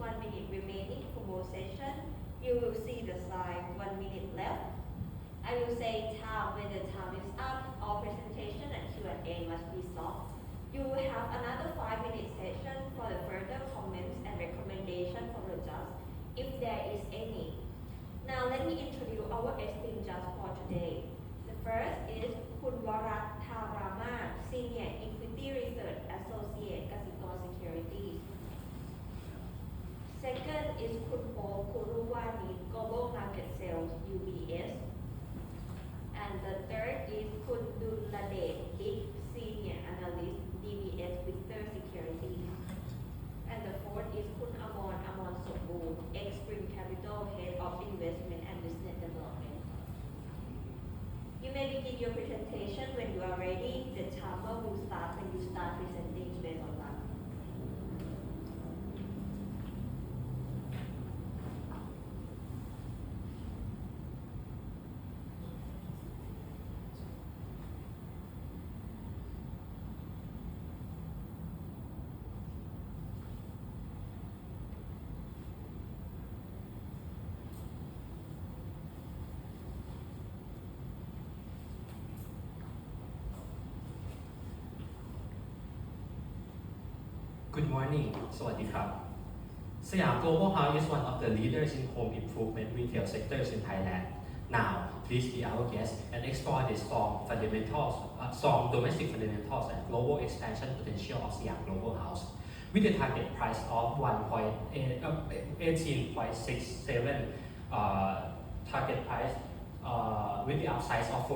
1 minute remaining for more session. You will see the slide 1 minute left. I will say time when the time is up. All presentation and Q&A must be solved. You will have another 5-minute session for the further comments and recommendation from the judge, if there is any. Now let me introduce our esteemed judge for today. The first is Kun Warat Tharama, Senior Equity Research Associate, Kasikorn Securities. Second is Kun O Kuruwani, Global Market Sales, UBS. And the third is Kun Dunlade, Senior Analyst, DBS Victor Securities. And the fourth is Kun Amon Sobu, Spring Capital, Head of Investment and Business Development. You may begin your presentation when you are ready. The timer will start when you start presenting based on that. Good morning, สวัสดีครับ Siam Global House is one of the leaders in home improvement retail sectors in Thailand. Now, please be our guest and explore the strong domestic fundamentals and global expansion potential of Siam Global House. With the target price of 18.67 target price with the upside of 14%,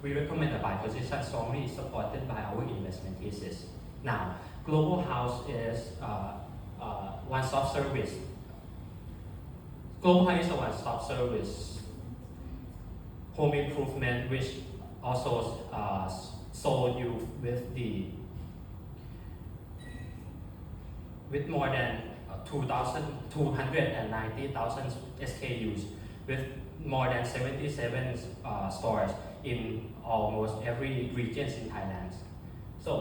we recommend a buy position strongly supported by our investment thesis. Now, Global House is one-stop service. Global House is a one-stop service home improvement, which also sold you with more than 290,000 SKUs, with more than 77 stores in almost every region in Thailand. So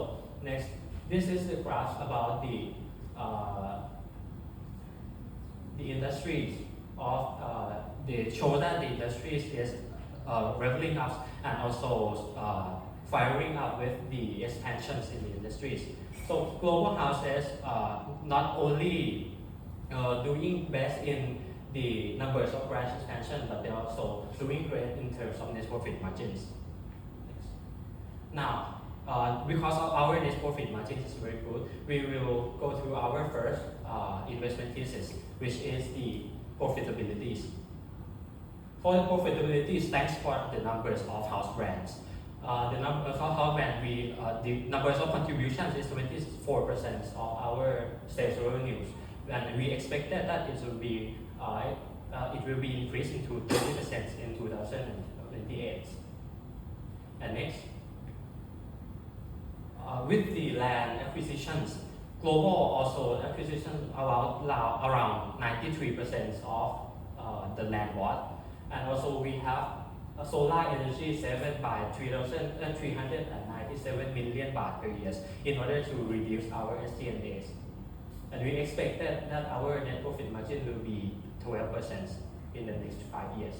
next. This is the graph about the industries of the show that the industries is leveling up and also firing up with the expansions in the industries. So Global House is not only doing best in the numbers of branch expansion, but they're also doing great in terms of net profit margins. Now, because of our net profit margin is very good, we will go through our first investment thesis, which is the profitabilities. For the profitability, thanks for the numbers of house brands. The numbers of house brands, the numbers of contributions is 24% of our sales revenues, and we expected that it will be increasing to 30% in 2028. And next. With the land acquisitions, Global also acquisitions around 93% of the land bought, and also we have solar energy saved by 397 million baht per year in order to reduce our SG&A. And we expected that our net profit margin will be 12% in the next 5 years.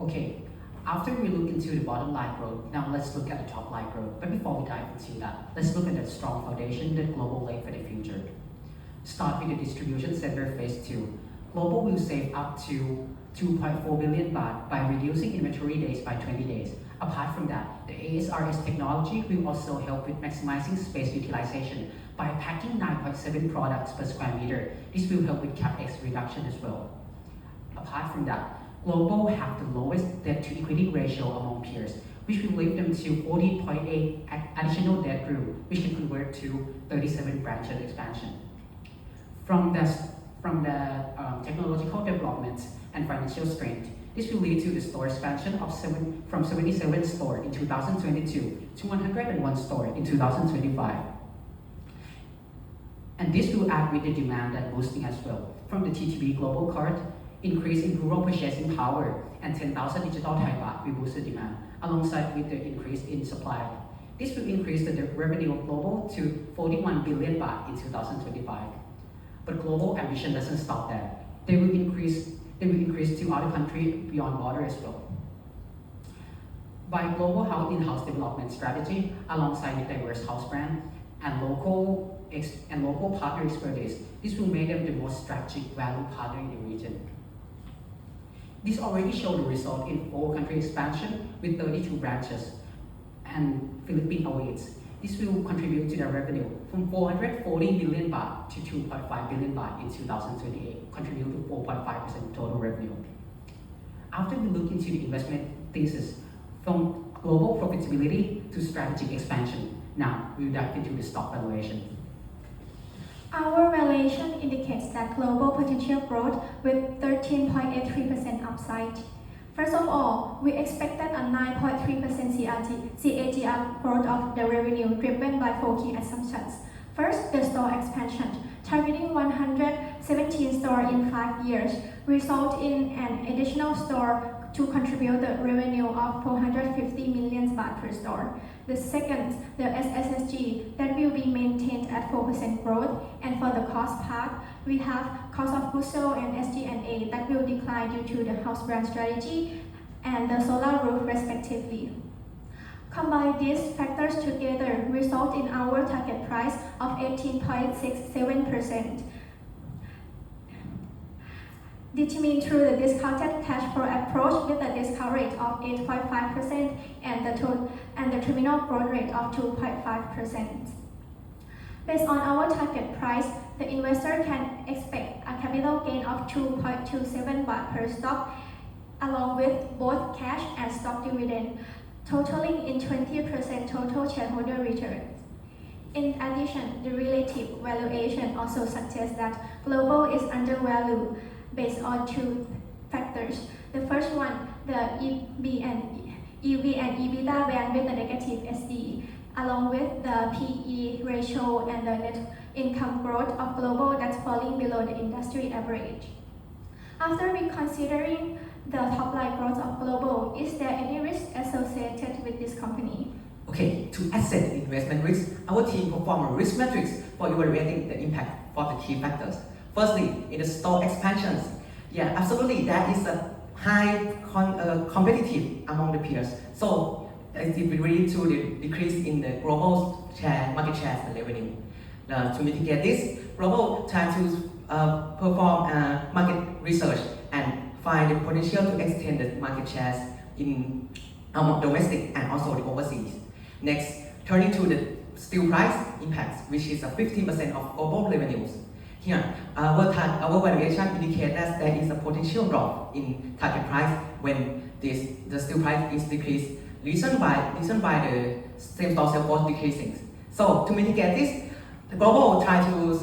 Okay. After we look into the bottom line growth, now let's look at the top line growth. But before we dive into that, let's look at the strong foundation that Global laid for the future. Start with the distribution center phase 2. Global will save up to 2.4 billion baht by reducing inventory days by 20 days. Apart from that, the ASRS technology will also help with maximizing space utilization by packing 9.7 products per square meter. This will help with capex reduction as well. Apart from that, Global have the lowest debt to equity ratio among peers, which will lead them to 40.8 additional debt room, which can convert to 37 branches expansion. From the technological developments and financial strength, this will lead to the store expansion from 77 stores in 2022 to 101 stores in 2025. And this will add with the demand and boosting as well. From the TTB Global Card, increase in rural purchasing power and 10,000 digital Thai baht will boost the demand, alongside with the increase in supply This will increase the revenue of Global to 41 billion baht in 2025. But global ambition doesn't stop there. They will increase to other countries beyond border as well. By global in-house development strategy, alongside with diverse house brand and local partner expertise, this will make them the most strategic value partner in the region. This already showed the result in 4-country expansion with 32 branches and Philippine awaits. This will contribute to the revenue from 440 billion baht to 2.5 billion baht in 2028, contribute to 4.5% total revenue. After we look into the investment thesis, from global profitability to strategic expansion, now we'll dive into the stock valuation. Our valuation indicates that global potential growth with 13.83% upside. First of all, we expected a 9.3% CAGR growth of the revenue driven by 4 key assumptions. First, the store expansion, targeting 117 stores in 5 years, result in an additional store to contribute the revenue of 450 million baht per store. The second, the SSSG, that will be maintained at 4% growth, and for the cost part, we have cost of goods sold and SG&A that will decline due to the house brand strategy and the solar roof respectively. Combine these factors together result in our target price of 18.67%. Determined through the discounted cash flow approach with a discount rate of 8.5% and the terminal growth rate of 2.5%. Based on our target price, the investor can expect a capital gain of 2.27 baht per stock, along with both cash and stock dividend, totaling in 20% total shareholder return. In addition, the relative valuation also suggests that Global is undervalued based on 2 factors. The first one, the EV and EBITDA band with a negative SD, along with the PE ratio and the net income growth of Global that's falling below the industry average. After reconsidering the top line growth of Global, is there any risk associated with this company? Okay, to assess investment risk, our team performed a risk matrix for evaluating the impact for the key factors. Firstly, in the store expansions, absolutely, that is a high competitive among the peers. So it will lead to the decrease in the global market shares and revenue. To mitigate this, Global tries to perform market research and find the potential to extend the market shares in domestic and also the overseas. Next, turning to the steel price impacts, which is 15% of global revenues. Here, our valuation indicates that there is a potential drop in target price when the steel price is decreased, reason by the same-store sales force decreasing. So to mitigate this, the Global try to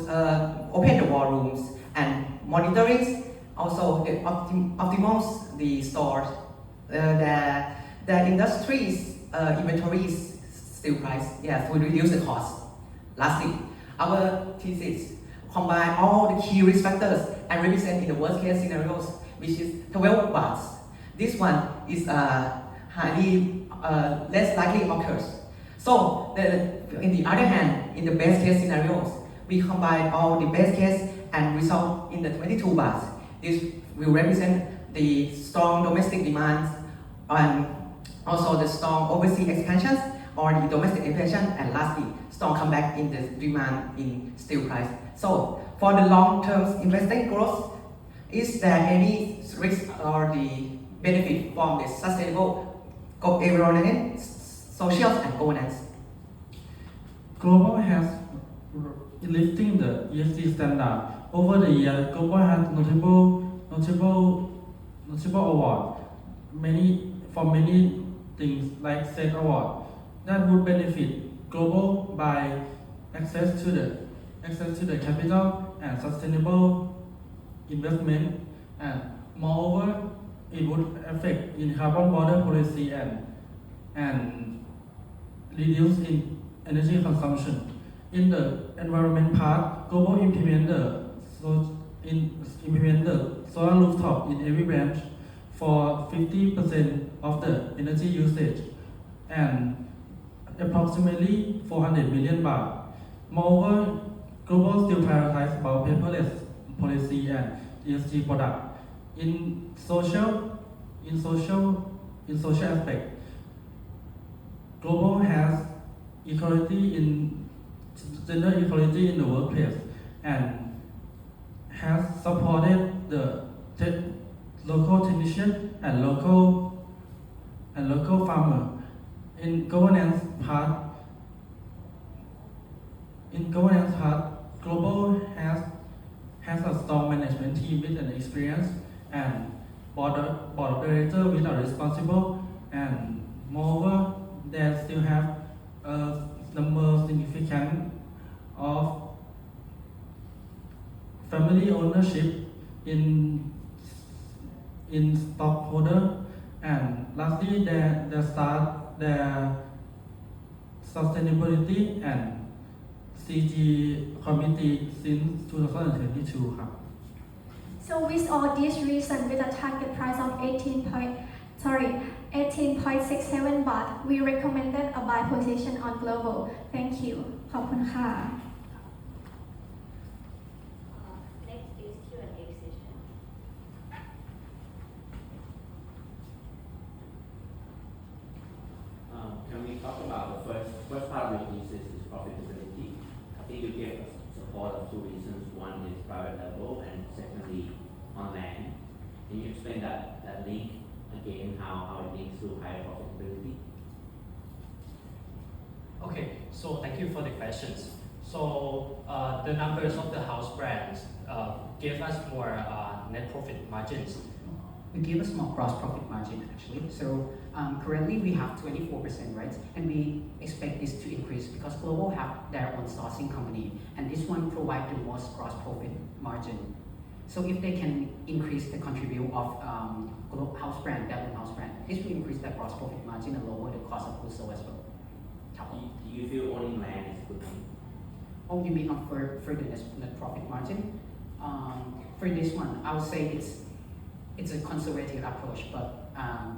open the war rooms and monitoring also the optimize the stores, the industry's inventories steel price, to reduce the cost. Lastly, our thesis combine all the key risk factors and represent in the worst case scenarios, which is 12 bahts. This one is highly less likely occurs. So in the other hand, in the best case scenarios, we combine all the best case and result in the 22 bahts. This will represent the strong domestic demands and also the strong overseas expansions or the domestic expansion, and lastly, strong comeback in the demand in steel price. So for the long-term investing growth, is there any risk or the benefit from the sustainable environment, social and governance? Global has lifting the ESG standard. Over the years, Global has notable award for many things like SET award that would benefit Global by access to the capital and sustainable investment, and moreover, it would affect in carbon border policy and reduce in energy consumption. In the environment part, Global implement the solar rooftop in every branch for 50% of the energy usage, and approximately 400 million baht. Moreover, Global still prioritize about paperless policy and ESG product. In social aspect, Global has equality in gender equality in the workplace and has supported the local technician and local farmer. In governance part, Global has a strong management team with an experience and board of directors which are responsible, and moreover they still have a number significant of family ownership in stockholder, and lastly they start their sustainability and CG committee since 2022 ครับ So with all these reasons, with a target price of 18.67 baht, we recommended a buy position on Global. Thank you. ขอบคุณค่ะ Next is Q&A session. Can we talk about the first part of your thesis is profitability? I think you gave us support of two reasons. One is private level, and secondly on land. Can you explain that link again, how it links to higher profitability? Okay, so thank you for the questions. So the numbers of the house brands gave us more net profit margins. We give a small gross profit margin actually. So currently we have 24%, right? And we expect this to increase because Global have their own sourcing company, and this one provide the most gross profit margin. So if they can increase the contribute of house brand, their own house brand, this will increase the gross profit margin and lower the cost of goods sold as well. Do you feel owning land is a good thing? Oh, you mean for the net profit margin? For this one, I would say it's a conservative approach, but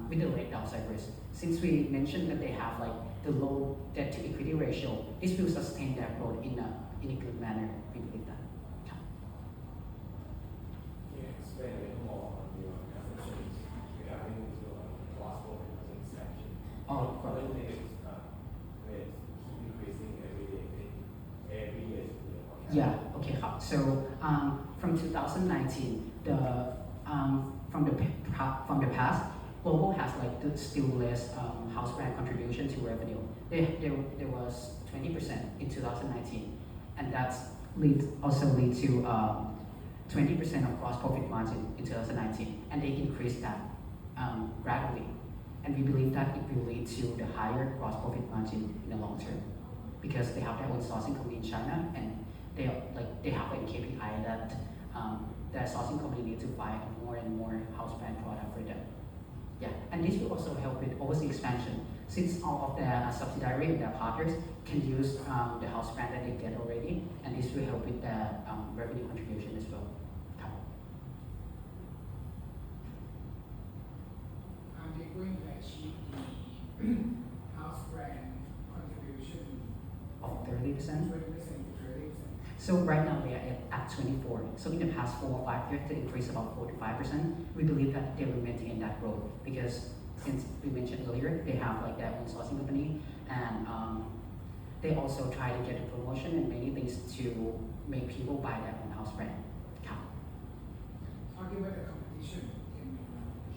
with the rate downside risk. Since we mentioned that they have like the low debt to equity ratio, this will sustain their growth in a good manner. We believe that. Can you explain a little more on your assumptions regarding your gross profit margin expansion? Oh, What do you think is keep increasing every year? Yeah. Okay. So from 2019, from the past, Global has like the still less house brand contribution to revenue. There was 20% in 2019, and that's also lead to 20% of gross profit margin in 2019, and they increased that gradually. And we believe that it will lead to the higher gross profit margin in the long term because they have their own sourcing company in China, and they have a KPI that their sourcing company need to buy more and more house brand product for them. Yeah, and this will also help with overseas expansion since all of their subsidiary and their partners can use the house brand that they get already, and this will help with their revenue contribution as well. Are they going to achieve the house brand contribution Of 30%. 20% to 30%? So right now they are at 24. So in the past 4 or 5 years, they increased about 4 to 5%. We believe that they will maintain that growth because since we mentioned earlier, they have like their own sourcing company, and they also try to get a promotion and many things to make people buy their own house brand. Talking about the competition, can you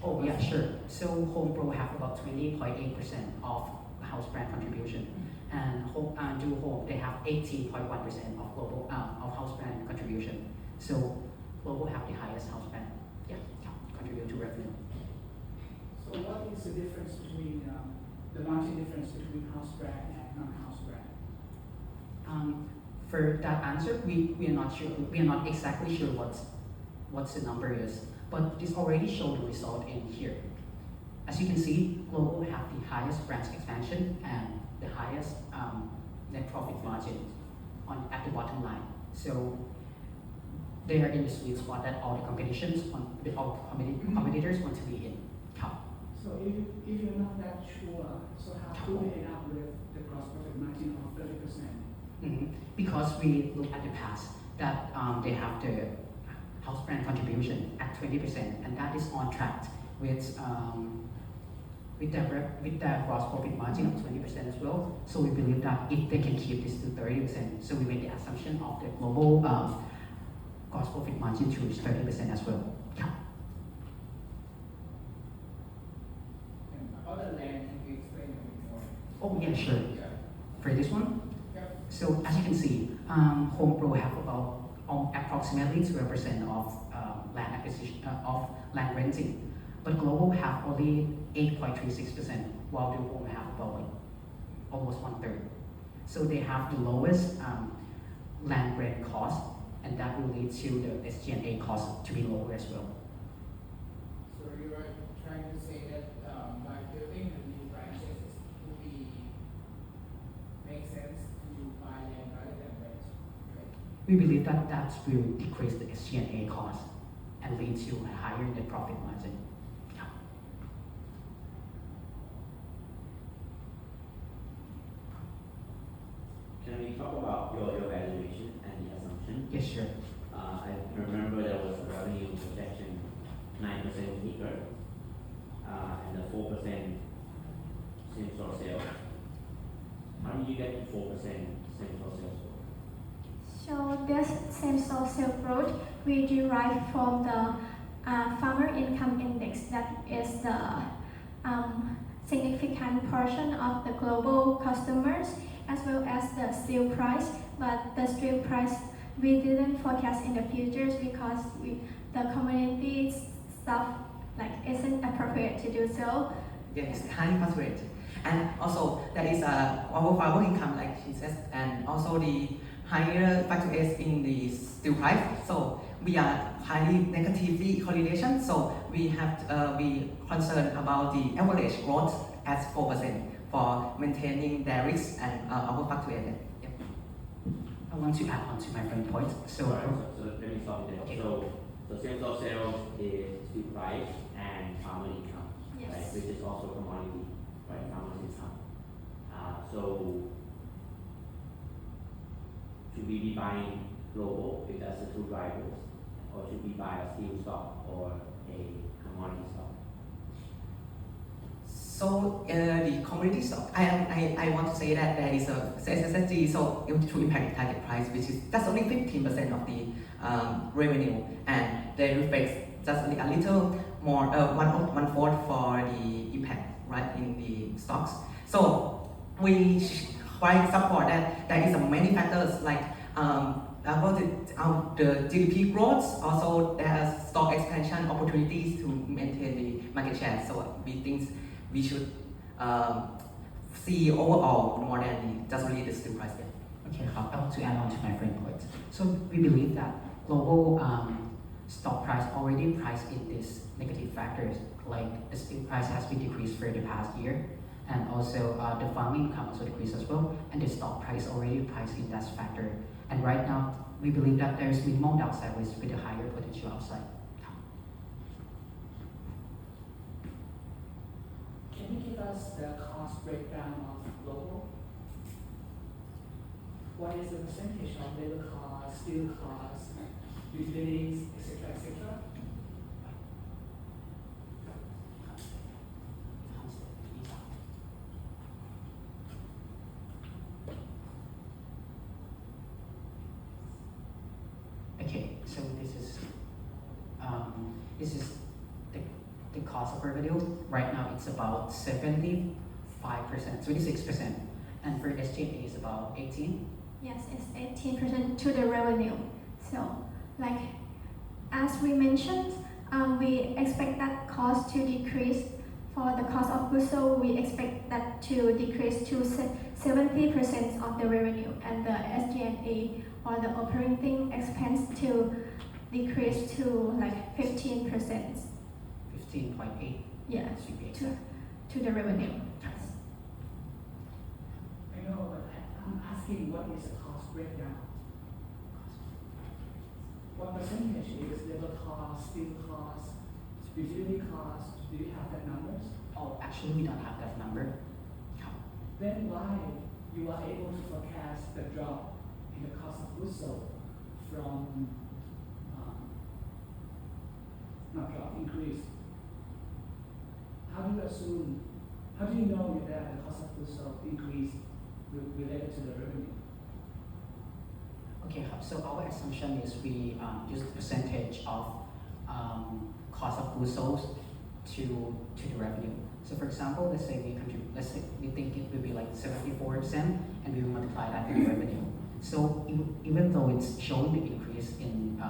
Oh yeah, sure. So Home Pro have about 20.8% of house brand contribution, and Do Home they have 18.1% of global of house brand contribution. So Global have the highest house brand, contribute to revenue. So what is the difference between the margin difference between house brand and non-house brand? For that answer, we are not sure. We are not exactly sure what's the number is, but this already showed the result in here. As you can see, Global have the highest branch expansion and the highest net profit margin at the bottom line. So they are in the sweet spot that all the competitors want to be in. So if you're not that sure, so how do you end up with the gross profit profit margin of 30%? Because we look at the past that they have the house brand contribution at 20%, and that is on track with their gross profit margin of 20% as well. So we believe that if they can keep this to 30%, so we made the assumption of the global gross profit margin to reach 30% as well. Yeah. And about the land, can you explain a bit more? Oh yeah, sure. Yeah. For this one, Yep. so as you can see, Home Pro have about approximately 12% of land acquisition of land renting, but Global have only 8.36%, while the Home have about like almost 1/3. So they have the lowest land rent cost, and that will lead to the SG&A cost to be lower as well. So you are trying to say that by building a new branches, it would be make sense to buy land rather than rent, right? We believe that that will decrease the SG&A cost and lead to a higher net profit margin. Yeah. Can we talk about your valuation and the assumption? Yes, sure. I remember there was a revenue projection 9% CAGR, and a 4% same-store sales. How did you get to 4% same-store sales growth? So this same-store sales growth we derive from the farmer income index, that is the significant portion of the global customers, as well as the steel price. But the steel price we didn't forecast in the futures because the community stuff like isn't appropriate to do so. Yes, it's highly fluctuated. And also there is our farmer income, like she says, and also the higher fluctuates in the steel price. So we are highly negatively correlation. So we have we concerned about the average growth at 4% for maintaining their risk and our fluctuation. Yep. I want to add on to my friend's point. So, So let me stop there. Okay. So same-store sales is steel price and farmer income, Yes. right? Which is also commodity, right? Farmer's income. So should we be buying global if that's the two drivers, or should we buy a steel stock or a commodity stock? So the commodity stock, I want to say that there is a SSSG, so to impact target price, which is just only 15% of the revenue, and they reflect just a little more, one fourth for the impact, right, in the stocks. So we quite support that there is many factors like about the GDP growth, also there are stock expansion opportunities to maintain the market share. So we think we should see overall more than just really the steel price. okay, I want to add on to my friend's point. So we believe that global stock price already priced in these negative factors, like the steel price has been decreased for the past year, and also the farming income also decreased as well, and the stock price already priced in that factor. And right now, we believe that there is minimal downside risk with a higher potential upside. Can you give us the cost breakdown of global? What is the percentage of labor cost, steel cost, utilities, etc., etc.? Okay, so this is the cost of revenue. Right now it's about 75%, 26%, and for SG&A is about 18. Yes, it's 18% to the revenue. So, like as we mentioned, we expect that cost to decrease. For the cost of goods sold, we expect that to decrease to 70% of the revenue, and the SG&A or the operating expense to decrease to like 15%. 15.8. Yeah, to be exact. to the revenue. I know, but I'm asking what is the cost breakdown? What percentage is labor cost, steel cost, utility cost? Do you have that numbers? Oh, actually we don't have that number. Then why you are able to forecast the drop in the cost of goods sold from not drop, increase. How do you know that the cost of goods sold increase related to the revenue? Okay, so our assumption is we use the percentage of cost of goods sold to the revenue. So for example, let's say we think it will be like 74%, and we will multiply that with revenue. So even though it's showing the increase in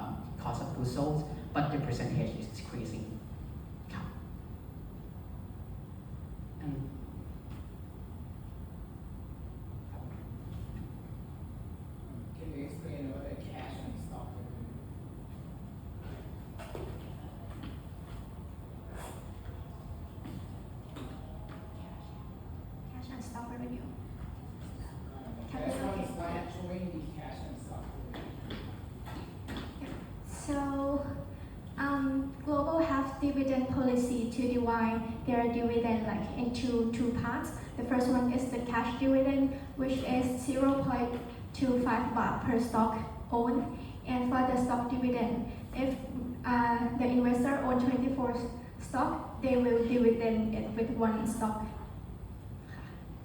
cost of goods sold, but the percentage is decreasing. And Can you explain about the cash and stock revenue? Cash and stock revenue. Cash one is not showing the cash and stock revenue. So, Global have dividend policy to divide their dividend like into two parts. The first one is the cash dividend, which is 0.25 baht per stock owned. And for the stock dividend, if the investor owns 24 stock, they will dividend it with one stock